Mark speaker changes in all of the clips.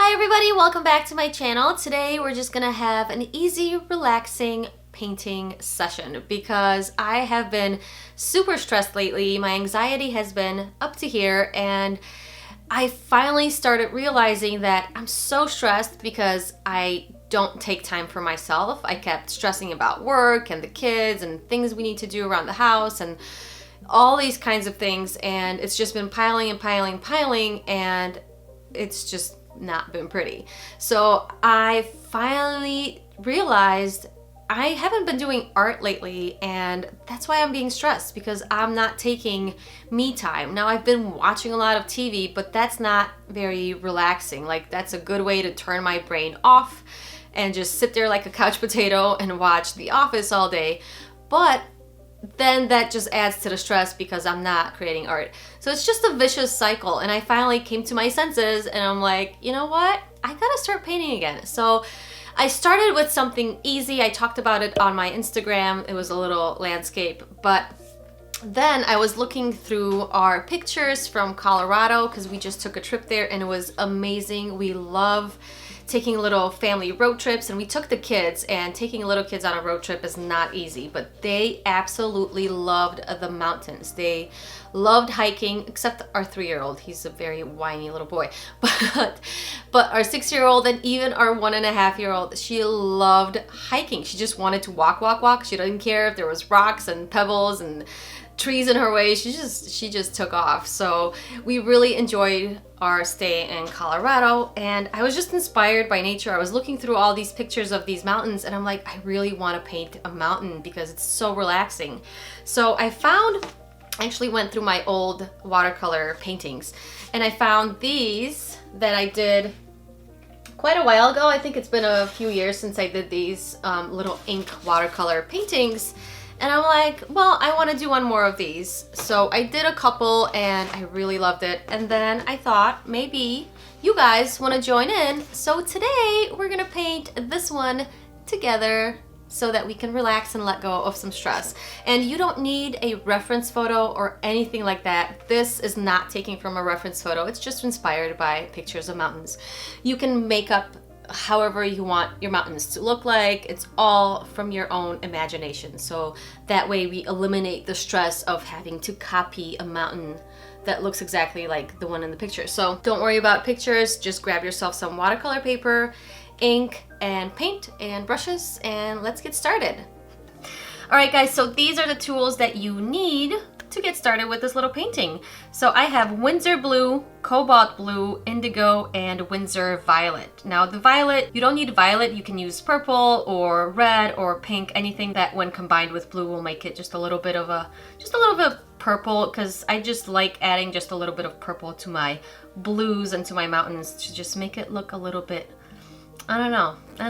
Speaker 1: Hi everybody, welcome back to my channel. Today we're just gonna have an easy, relaxing painting session because I have been super stressed lately. My anxiety has been up to here and I finally started realizing that I'm so stressed because I don't take time for myself. I kept stressing about work and the kids and things we need to do around the house and all these kinds of things, and it's just been piling and piling, and it's just not been pretty. So I finally realized I haven't been doing art lately, and that's why I'm being stressed, because I'm not taking me time. Now, I've been watching a lot of TV, but that's not very relaxing. Like, that's a good way to turn my brain off and just sit there like a couch potato and watch The Office all day. But then that just adds to the stress because I'm not creating art. So it's just a vicious cycle, and I finally came to my senses and I'm like, you know what? I gotta start painting again. So I started with something easy. I talked about it on my Instagram. It was a little landscape, but then I was looking through our pictures from Colorado because we just took a trip there and it was amazing. We love taking little family road trips, and we took the kids, and taking little kids on a road trip is not easy, but they absolutely loved the mountains. They loved hiking, except our 3-year-old. He's a very whiny little boy. But our 6-year-old and even our 1.5-year-old, she loved hiking. She just wanted to walk. She didn't care if there was rocks and pebbles and trees in her way. She just took off. So we really enjoyed our stay in Colorado, and I was just inspired by nature. I was looking through all these pictures of these mountains and I'm like, I really want to paint a mountain because it's so relaxing. So I actually went through my old watercolor paintings, and I found these that I did quite a while ago. I think it's been a few years since I did these little ink watercolor paintings. And I'm like, well, I want to do one more of these. So I did a couple and I really loved it. And then I thought maybe you guys want to join in. So today we're going to paint this one together so that we can relax and let go of some stress. And you don't need a reference photo or anything like that. This is not taken from a reference photo. It's just inspired by pictures of mountains. You can make up however you want your mountains to look like. It's all from your own imagination. So that way we eliminate the stress of having to copy a mountain that looks exactly like the one in the picture. So don't worry about pictures. Just grab yourself some watercolor paper, ink, and paint and brushes, and let's get started. All right, guys, so these are the tools that you need to get started with this little painting. So I have Winsor blue, cobalt blue, indigo, and Winsor violet. Now the violet, you don't need violet. You can use purple or red or pink, anything that when combined with blue will make it just a little bit of purple, because I just like adding just a little bit of purple to my blues and to my mountains to just make it look a little bit, I don't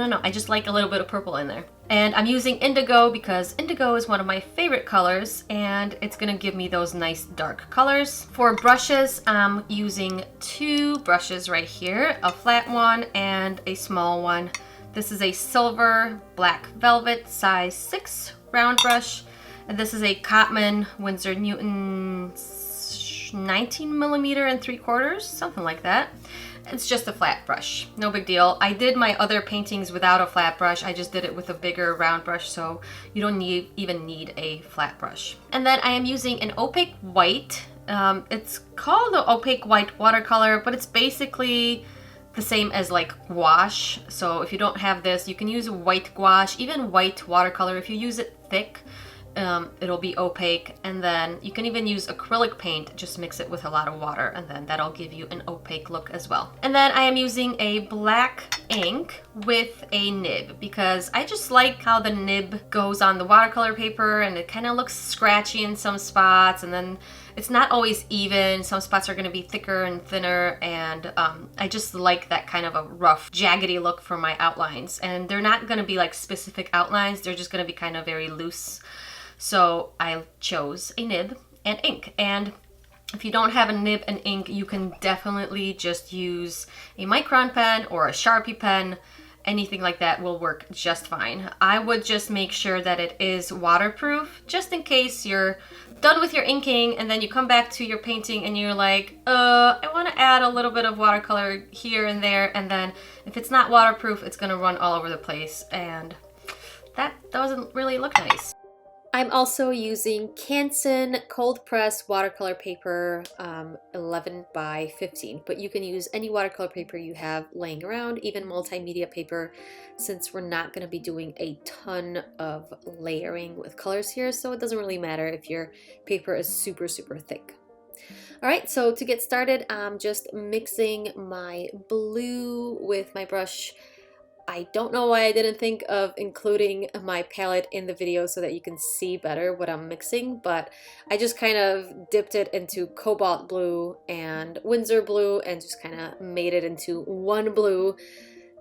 Speaker 1: know. I just like a little bit of purple in there. And I'm using indigo because indigo is one of my favorite colors, and it's gonna give me those nice dark colors. For brushes, I'm using 2 brushes right here, a flat one and a small one. This is a silver black velvet size 6 round brush, and this is a Cotman Winsor Newton 19 millimeter and 3/4, something like that. It's just a flat brush, no big deal. I did my other paintings without a flat brush. I just did it with a bigger round brush, so you don't even need a flat brush. And then I am using an opaque white. It's called the opaque white watercolor, but it's basically the same as like gouache. So if you don't have this, you can use white gouache, even white watercolor. If you use it thick, it'll be opaque. And then you can even use acrylic paint, just mix it with a lot of water, and then that'll give you an opaque look as well. And then I am using a black ink with a nib because I just like how the nib goes on the watercolor paper, and it kind of looks scratchy in some spots, and then it's not always even. Some spots are going to be thicker and thinner, and I just like that kind of a rough, jaggedy look for my outlines. And they're not going to be like specific outlines. They're just going to be kind of very loose. So I chose a nib and ink. And if you don't have a nib and ink, you can definitely just use a Micron pen or a Sharpie pen. anything like that will work just fine. I would just make sure that it is waterproof, just in case you're done with your inking and then you come back to your painting and you're like, I want to add a little bit of watercolor here and there, and then if it's not waterproof, it's gonna run all over the place, and that doesn't really look nice. I'm also using Canson cold press watercolor paper, 11 by 15, but you can use any watercolor paper you have laying around, even multimedia paper, since we're not going to be doing a ton of layering with colors here, so it doesn't really matter if your paper is super thick. Alright, so to get started, I'm just mixing my blue with my brush. I don't know why I didn't think of including my palette in the video so that you can see better what I'm mixing, but I just kind of dipped it into cobalt blue and Winsor blue and just kind of made it into one blue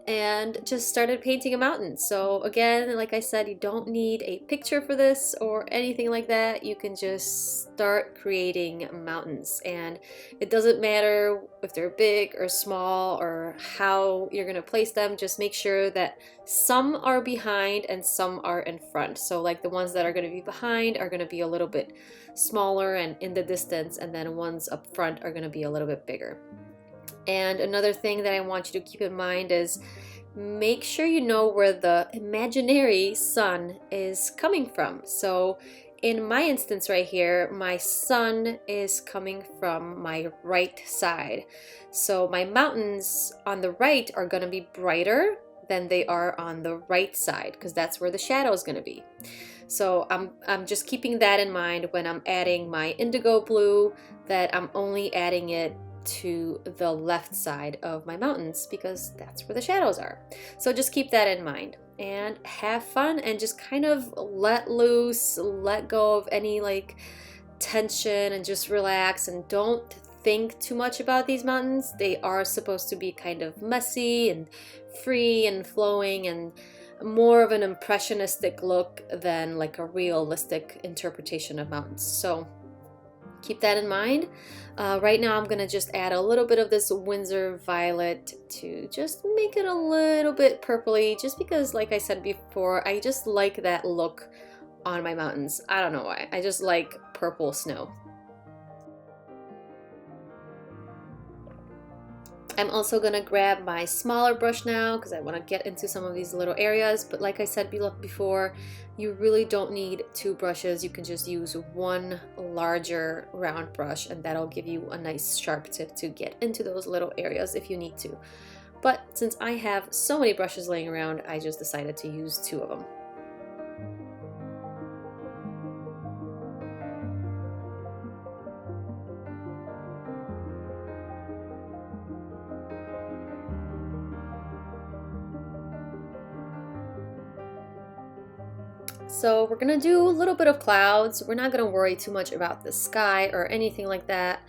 Speaker 1: and just started painting a mountain. So again, like I said, you don't need a picture for this or anything like that. You can just start creating mountains, and it doesn't matter if they're big or small or how you're gonna place them. Just make sure that some are behind and some are in front. So like the ones that are gonna be behind are gonna be a little bit smaller and in the distance, and then ones up front are gonna be a little bit bigger. And another thing that I want you to keep in mind is make sure you know where the imaginary sun is coming from. So in my instance right here, my sun is coming from my right side. So my mountains on the right are going to be brighter than they are on the right side, because that's where the shadow is going to be. So I'm just keeping that in mind when I'm adding my indigo blue, that I'm only adding it to the left side of my mountains because that's where the shadows are. So just keep that in mind and have fun and just kind of let loose, let go of any like tension and just relax, and don't think too much about these mountains. They are supposed to be kind of messy and free and flowing and more of an impressionistic look than like a realistic interpretation of mountains. So keep that in mind. Right now I'm going to just add a little bit of this Winsor Violet to just make it a little bit purpley, just because, like I said before, I just like that look on my mountains. I don't know why. I just like purple snow. I'm also going to grab my smaller brush now because I want to get into some of these little areas, but like I said before, you really don't need two brushes. You can just use one larger round brush and that'll give you a nice sharp tip to get into those little areas if you need to. But since I have so many brushes laying around, I just decided to use two of them. So we're gonna do a little bit of clouds. We're not gonna worry too much about the sky or anything like that.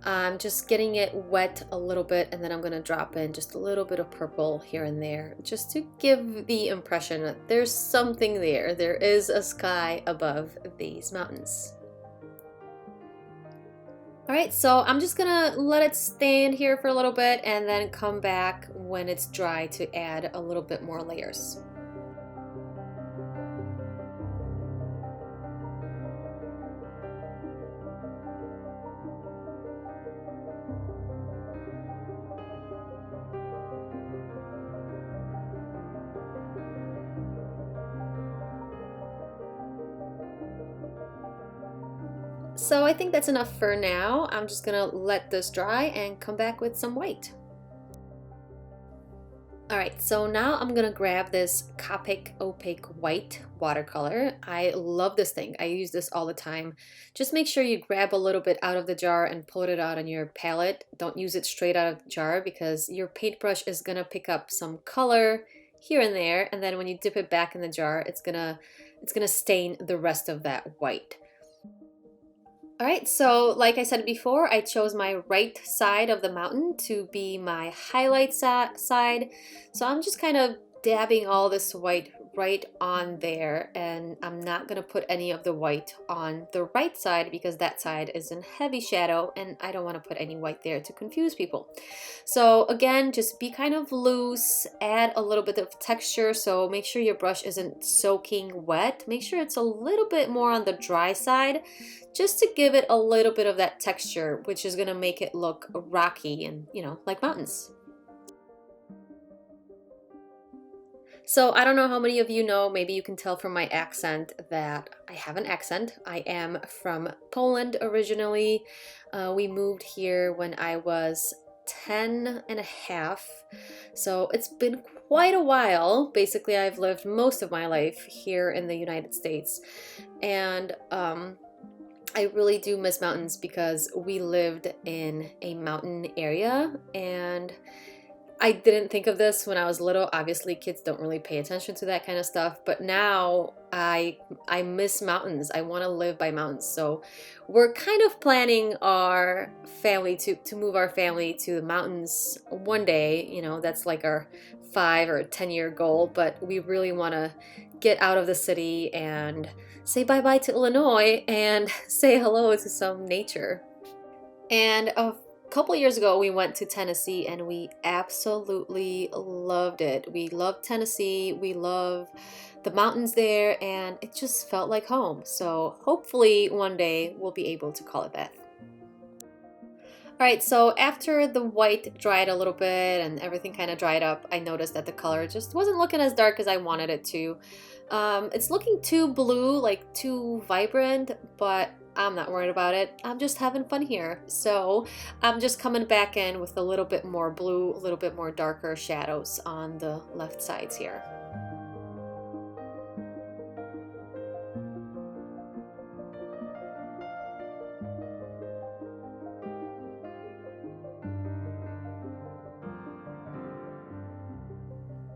Speaker 1: I'm just getting it wet a little bit, and then I'm gonna drop in just a little bit of purple here and there, just to give the impression that there's something there. There is a sky above these mountains. All right, so I'm just gonna let it stand here for a little bit and then come back when it's dry to add a little bit more layers. So I think that's enough for now. I'm just gonna let this dry and come back with some white. Alright, so now I'm gonna grab this Copic Opaque White watercolor. I love this thing. I use this all the time. Just make sure you grab a little bit out of the jar and pull it out on your palette. Don't use it straight out of the jar because your paintbrush is gonna pick up some color here and there, and then when you dip it back in the jar, it's gonna stain the rest of that white. Alright, so like I said before, I chose my right side of the mountain to be my highlight side. So I'm just kind of dabbing all this white right on there, and I'm not gonna put any of the white on the right side because that side is in heavy shadow and I don't want to put any white there to confuse people. So again, just be kind of loose, add a little bit of texture, so make sure your brush isn't soaking wet. Make sure it's a little bit more on the dry side, just to give it a little bit of that texture, which is gonna make it look rocky and, you know, like mountains. So I don't know how many of you know, maybe you can tell from my accent that I have an accent. I am from Poland originally. We moved here when I was 10 and a half. So it's been quite a while. Basically, I've lived most of my life here in the United States. And I really do miss mountains because we lived in a mountain area, and I didn't think of this when I was little. Obviously, kids don't really pay attention to that kind of stuff, but now I miss mountains. I want to live by mountains. So we're kind of planning our family to move our family to the mountains one day. You know, that's like our 5 or 10 year goal, but we really want to get out of the city and say bye-bye to Illinois and say hello to some nature. And a couple years ago, we went to Tennessee and we absolutely loved it. We loved Tennessee. We love the mountains there, and it just felt like home. So hopefully one day we'll be able to call it that. All right, so after the white dried a little bit and everything kind of dried up, I noticed that the color just wasn't looking as dark as I wanted it to. It's looking too blue, like too vibrant, but I'm not worried about it. I'm just having fun here. So I'm just coming back in with a little bit more blue, a little bit more darker shadows on the left sides here.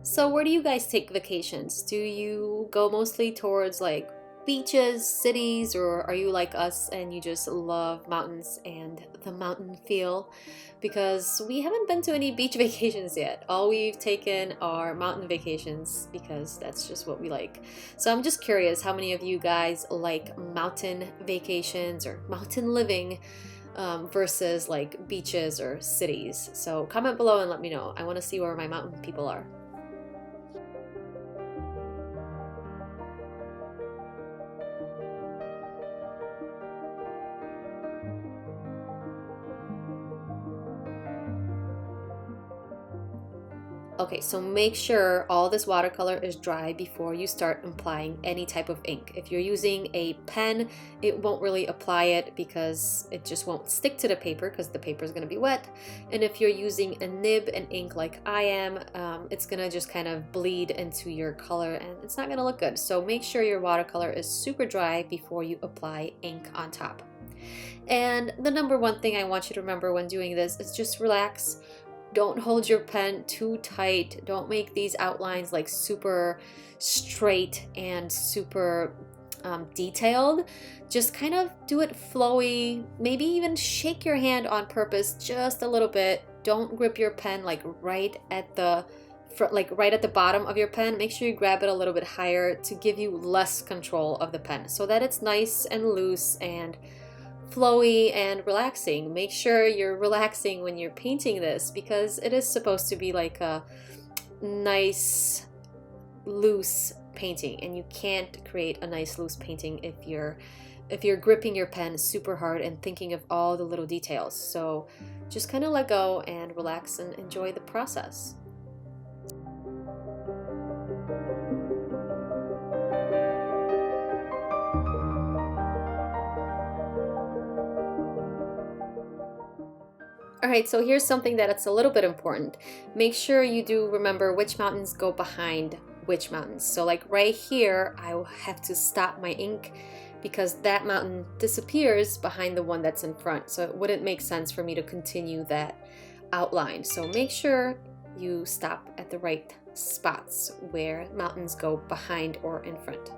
Speaker 1: So where do you guys take vacations? Do you go mostly towards like beaches, cities, or are you like us and you just love mountains and the mountain feel? Because we haven't been to any beach vacations yet. All we've taken are mountain vacations because that's just what we like. So I'm just curious how many of you guys like mountain vacations or mountain living versus like beaches or cities. So comment below and let me know. I want to see where my mountain people are. Okay, so make sure all this watercolor is dry before you start applying any type of ink. If you're using a pen, it won't really apply it because it just won't stick to the paper because the paper is going to be wet. And if you're using a nib and ink like I am, it's going to just kind of bleed into your color and it's not going to look good. So make sure your watercolor is super dry before you apply ink on top. And the number one thing I want you to remember when doing this is just relax. Don't hold your pen too tight. Don't make these outlines like super straight and super detailed. Just kind of do it flowy. Maybe even shake your hand on purpose just a little bit. Don't grip your pen like right at the right at the bottom of your pen. Make sure you grab it a little bit higher to give you less control of the pen so that it's nice and loose and flowy and relaxing. Make sure you're relaxing when you're painting this because it is supposed to be like a nice loose painting, and you can't create a nice loose painting if you're gripping your pen super hard and thinking of all the little details. So just kind of let go and relax and enjoy the process. All right, so here's something that's a little bit important. Make sure you do remember which mountains go behind which mountains. So like right here, I will have to stop my ink because that mountain disappears behind the one that's in front. So it wouldn't make sense for me to continue that outline. So make sure you stop at the right spots where mountains go behind or in front.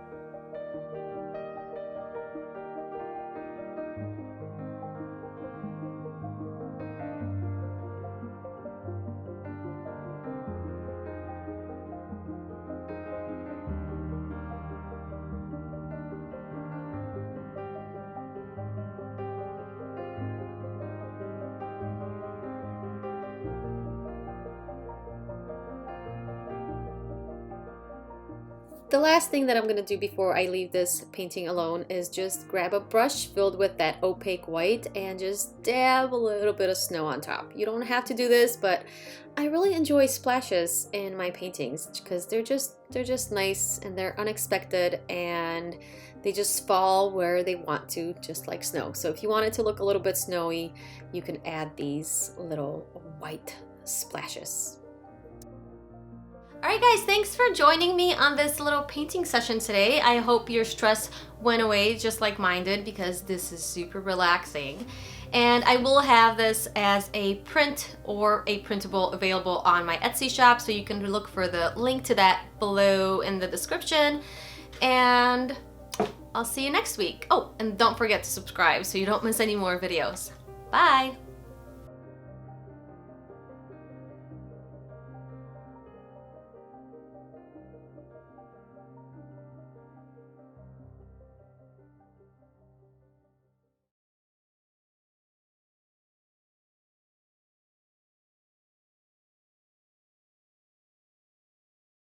Speaker 1: The last thing that I'm gonna do before I leave this painting alone is just grab a brush filled with that opaque white and just dab a little bit of snow on top. You don't have to do this, but I really enjoy splashes in my paintings because they're just nice and they're unexpected and they just fall where they want to, just like snow. So if you want it to look a little bit snowy, you can add these little white splashes. Alright guys, thanks for joining me on this little painting session today. I hope your stress went away just like mine did because this is super relaxing. And I will have this as a print or a printable available on my Etsy shop, so you can look for the link to that below in the description. And I'll see you next week. Oh, and don't forget to subscribe so you don't miss any more videos. Bye!